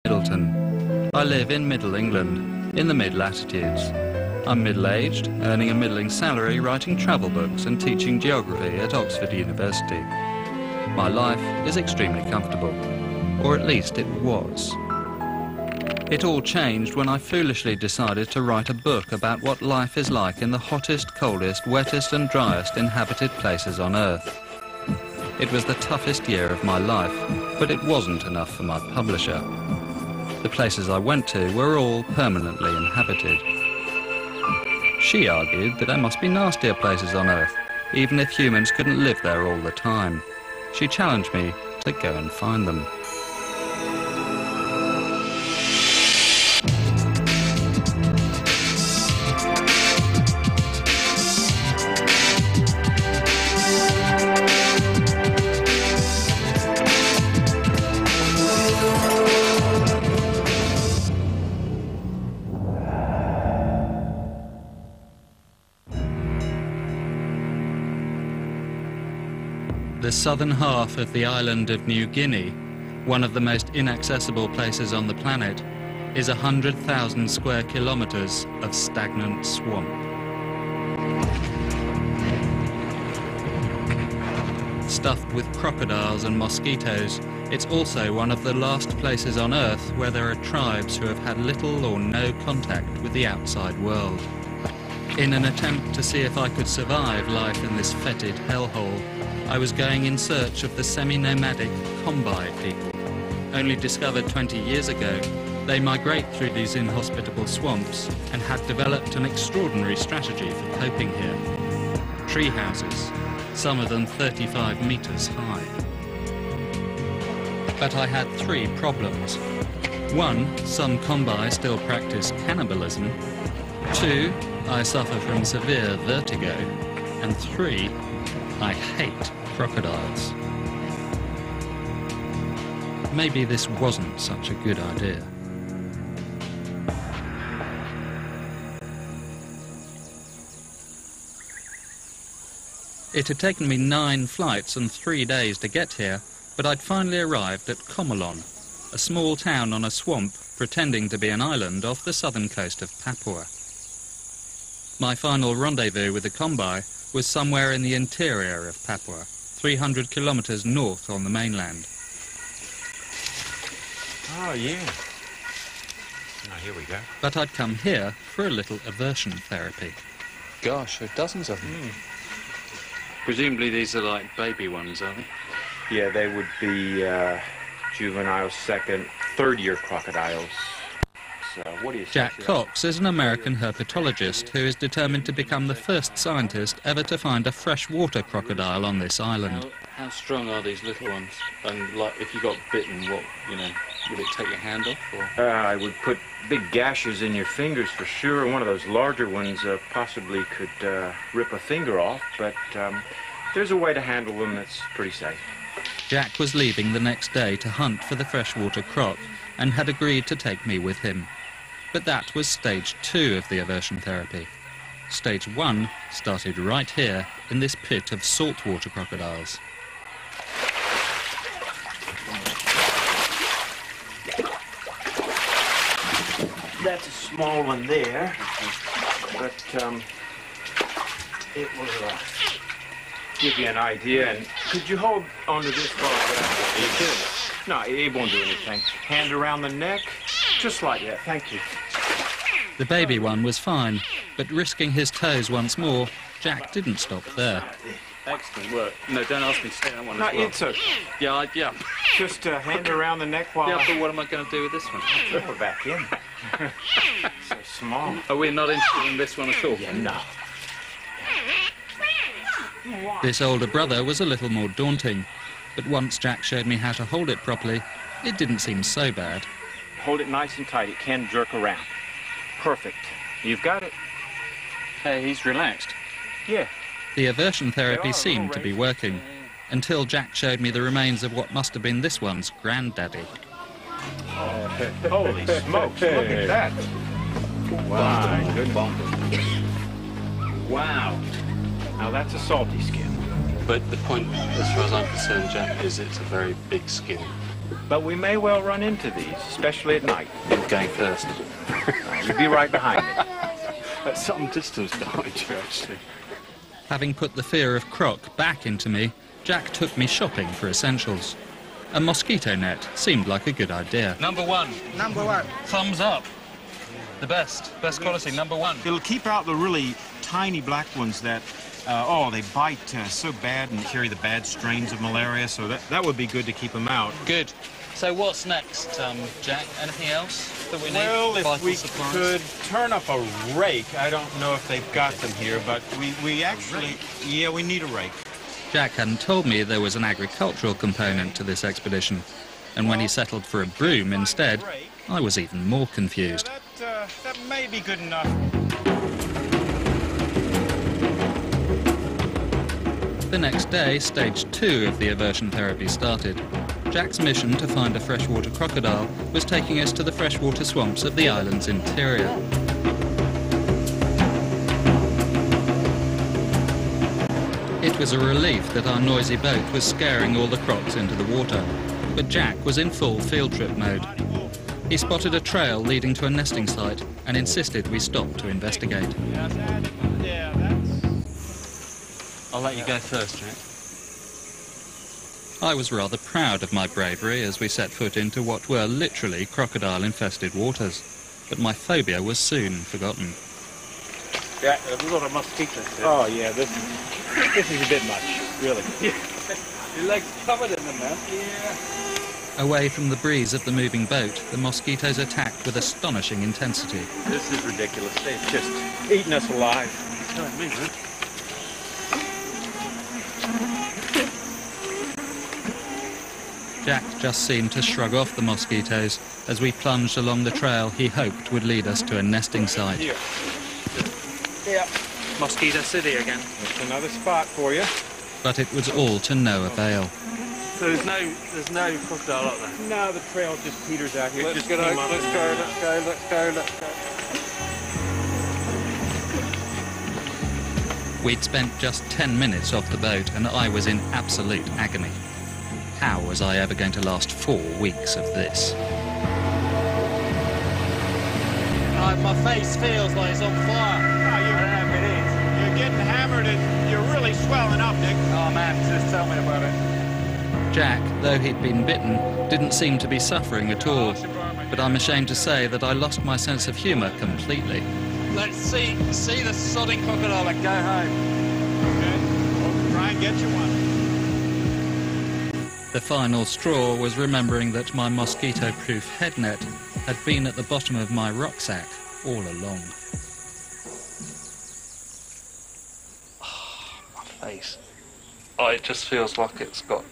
Middleton. I live in Middle England, in the mid-latitudes. I'm middle-aged, earning a middling salary writing travel books and teaching geography at Oxford University. My life is extremely comfortable, or at least it was. It all changed when I foolishly decided to write a book about what life is like in the hottest, coldest, wettest and driest inhabited places on Earth. It was the toughest year of my life, but it wasn't enough for my publisher. The places I went to were all permanently inhabited. She argued that there must be nastier places on Earth, even if humans couldn't live there all the time. She challenged me to go and find them. The southern half of the island of New Guinea, one of the most inaccessible places on the planet, is 100,000 square kilometers of stagnant swamp. Stuffed with crocodiles and mosquitoes, it's also one of the last places on Earth where there are tribes who have had little or no contact with the outside world. In an attempt to see if I could survive life in this fetid hellhole, I was going in search of the semi-nomadic Kombai people. Only discovered 20 years ago, they migrate through these inhospitable swamps and had developed an extraordinary strategy for coping here. Tree houses, some of them 35 meters high. But I had three problems. One, some Kombai still practice cannibalism. Two, I suffer from severe vertigo. And three, I hate crocodiles. Maybe this wasn't such a good idea. It had taken me 9 flights and 3 days to get here, but I'd finally arrived at Komolon, a small town on a swamp pretending to be an island off the southern coast of Papua. My final rendezvous with the Kombai was somewhere in the interior of Papua, 300 kilometers north on the mainland. Oh, yeah. Oh, here we go. But I'd come here for a little aversion therapy. Gosh, there are dozens of them. Presumably these are like baby ones, are they? Yeah, they would be juvenile second, third-year crocodiles. So, what do you Jack Cox is an American herpetologist who is determined to become the first scientist ever to find a freshwater crocodile on this island. How strong are these little ones? And like, if you got bitten, what, would it take your hand off? Or? I would put big gashes in your fingers for sure. One of those larger ones possibly could rip a finger off, but there's a way to handle them that's pretty safe. Jack was leaving the next day to hunt for the freshwater croc and had agreed to take me with him. But that was stage 2 of the aversion therapy. Stage 1 started right here in this pit of saltwater crocodiles. That's a small one there, but it will give you an idea. And could you hold onto this far? No, it won't do anything. Hand around the neck, just like that. Thank you. The baby one was fine, but risking his toes once more, Jack didn't stop there. Excellent work. No, don't ask me to take that one as well. No, it's okay. Yeah. Just hand around the neck while... Yeah, but what am I going to do with this one? Throw it back in. So small. Are we not interested in this one at all? Yeah, no. This older brother was a little more daunting, but once Jack showed me how to hold it properly, it didn't seem so bad. Hold it nice and tight. It can jerk around. Perfect. You've got it. Hey, he's relaxed. Yeah. The aversion therapy seemed to be working, until Jack showed me the remains of what must have been this one's granddaddy. Holy smokes, look at that. Wow, good bumper. Wow. Now that's a salty skin. But the point, as far as I'm concerned, Jack, is it's a very big skin. But we may well run into these, especially at night. You're going first. You'll be right behind me. At some distance behind you, actually. Having put the fear of croc back into me, Jack took me shopping for essentials. A mosquito net seemed like a good idea. Number one. Number one. Thumbs up. The best quality, number one. It'll keep out the really tiny black ones that, they bite so bad and carry the bad strains of malaria, so that would be good to keep them out. Good. So what's next, Jack? Anything else that we need? Well, if Vital we supplies? could turn up a rake, I don't know if they've got them here, but we actually, yeah, we need a rake. Jack hadn't told me there was an agricultural component to this expedition, and when he settled for a broom instead, I was even more confused. That may be good enough. The next day, stage 2 of the aversion therapy started. Jack's mission to find a freshwater crocodile was taking us to the freshwater swamps of the island's interior. It was a relief that our noisy boat was scaring all the crocs into the water, but Jack was in full field trip mode. He spotted a trail leading to a nesting site and insisted we stop to investigate. I'll let you go first, Jack. I was rather proud of my bravery as we set foot into what were literally crocodile-infested waters, but my phobia was soon forgotten. Yeah, there's a lot of mosquitoes here. Oh, yeah, this is a bit much, really. Your legs covered in them, man. Yeah. Away from the breeze of the moving boat, the mosquitoes attacked with astonishing intensity. This is ridiculous. They've just eaten us alive. Don't me, man. Jack just seemed to shrug off the mosquitoes as we plunged along the trail he hoped would lead us to a nesting site. Here. Yeah. Mosquito City again. That's another spot for you. But it was all to no avail. So there's no crocodile up there. No, the trail just peters out here. Let's go. We'd spent just 10 minutes off the boat and I was in absolute agony. How was I ever going to last 4 weeks of this? My face feels like it's on fire. Oh, I don't know if it is. You're getting hammered and you're really swelling up, Nick. Oh man, just tell me about it. Jack, though he'd been bitten, didn't seem to be suffering at all. But I'm ashamed to say that I lost my sense of humour completely. Let's see the sodding crocodile and go home. Okay. We'll try and get you one. The final straw was remembering that my mosquito-proof head net had been at the bottom of my rucksack all along. Oh, my face. Oh, it just feels like it's got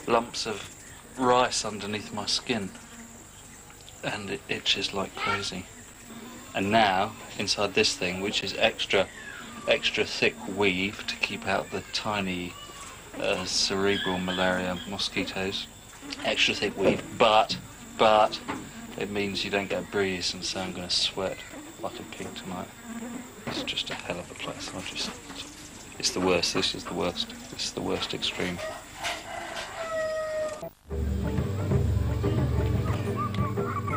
lumps of rice underneath my skin. And it itches like crazy. And now, inside this thing, which is extra thick weave to keep out the tiny cerebral malaria mosquitoes, extra thick weave, but it means you don't get a breeze, and so I'm going to sweat like a pig tonight. It's just a hell of a place. It's the worst. This is the worst. This is the worst extreme.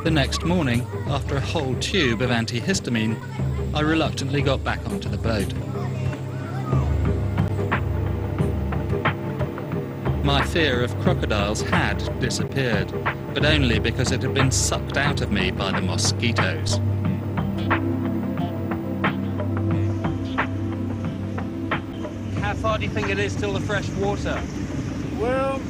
The next morning, after a whole tube of antihistamine, I reluctantly got back onto the boat. My fear of crocodiles had disappeared, but only because it had been sucked out of me by the mosquitoes. How far do you think it is till the fresh water? Well,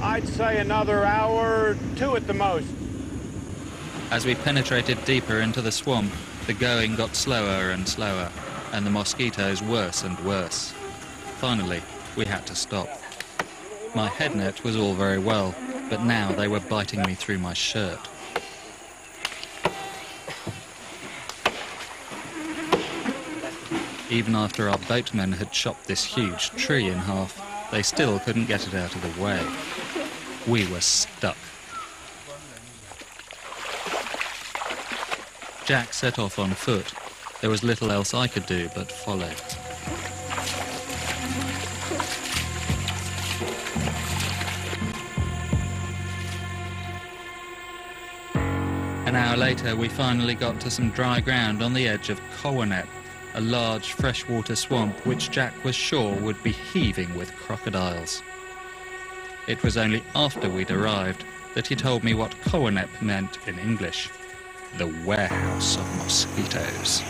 I'd say another hour or 2 at the most. As we penetrated deeper into the swamp, the going got slower and slower, and the mosquitoes worse and worse. Finally, we had to stop. My head net was all very well, but now they were biting me through my shirt. Even after our boatmen had chopped this huge tree in half, they still couldn't get it out of the way. We were stuck. Jack set off on foot. There was little else I could do but follow. An hour later, we finally got to some dry ground on the edge of Cowanep, a large freshwater swamp which Jack was sure would be heaving with crocodiles. It was only after we'd arrived that he told me what Cowanep meant in English: the warehouse of mosquitoes.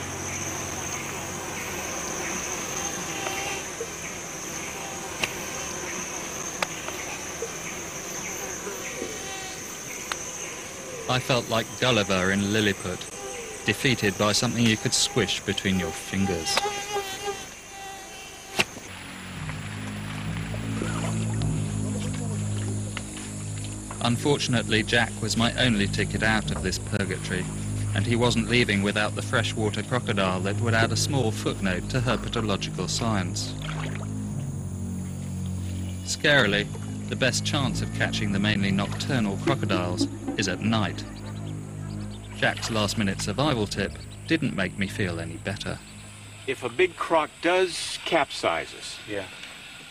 I felt like Gulliver in Lilliput, defeated by something you could squish between your fingers. Unfortunately, Jack was my only ticket out of this purgatory, and he wasn't leaving without the freshwater crocodile that would add a small footnote to herpetological science. Scarily, the best chance of catching the mainly nocturnal crocodiles is at night. Jack's last-minute survival tip didn't make me feel any better. If a big croc does capsize us,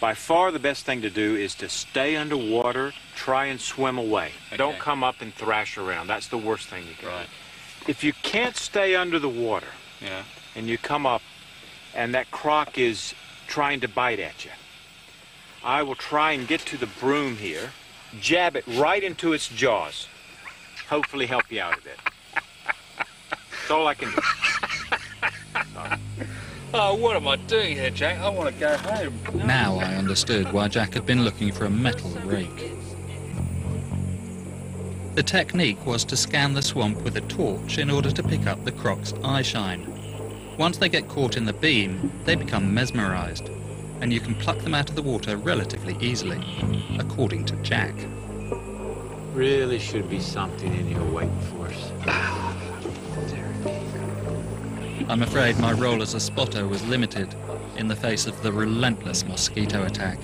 by far the best thing to do is to stay underwater, try and swim away. Okay. Don't come up and thrash around. That's the worst thing you can Right. do. If you can't stay under the water and you come up and that croc is trying to bite at you, I will try and get to the broom here, jab it right into its jaws, hopefully help you out a bit. That's all I can do. Oh, what am I doing here, Jack? I want to go home. Now I understood why Jack had been looking for a metal rake. The technique was to scan the swamp with a torch in order to pick up the croc's eyeshine. Once they get caught in the beam, they become mesmerized, and you can pluck them out of the water relatively easily, according to Jack. Really should be something in here waiting for us. I'm afraid my role as a spotter was limited in the face of the relentless mosquito attack.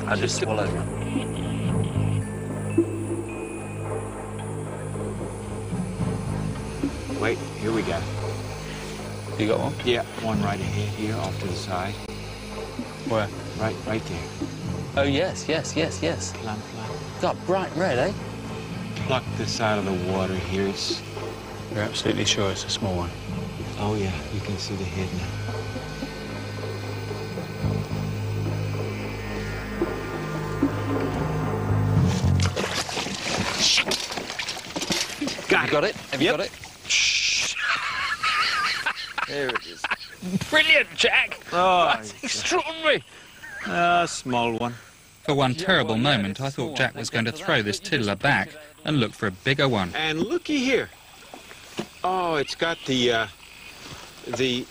I just swallowed. Wait, here we go. You got one? Yeah, one right ahead here, off to the side. Where? Right there. Oh, yes. Plump. Got bright red, eh? Pluck this out of the water here. You're absolutely sure it's a small one? Oh yeah, you can see the head now. Got it? Have you Yep. got it? There it is. Brilliant, Jack! Oh, That's extraordinary! small one. For one terrible well, yeah, moment, it's I small. thought Jack was going to throw this tiddler back and look for a bigger one. And looky here. Oh, it's got the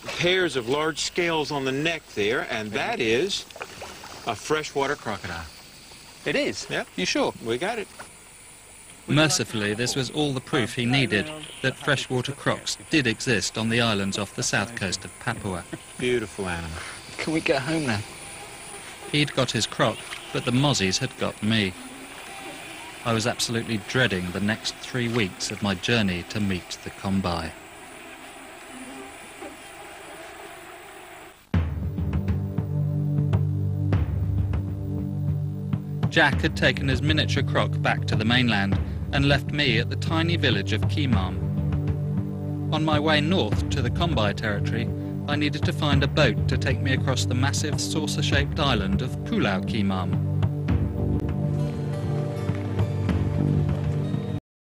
pairs of large scales on the neck there, and that is a freshwater crocodile. It is? Yep. You sure? We got it. Mercifully, this was all the proof he needed that freshwater crocs did exist on the islands off the south coast of Papua. Beautiful animal. Can we get home now? He'd got his croc, but the mozzies had got me. I was absolutely dreading the next 3 weeks of my journey to meet the Kombai. Jack had taken his miniature croc back to the mainland and left me at the tiny village of Kimam. On my way north to the Kombai territory, I needed to find a boat to take me across the massive saucer-shaped island of Pulau Kimam.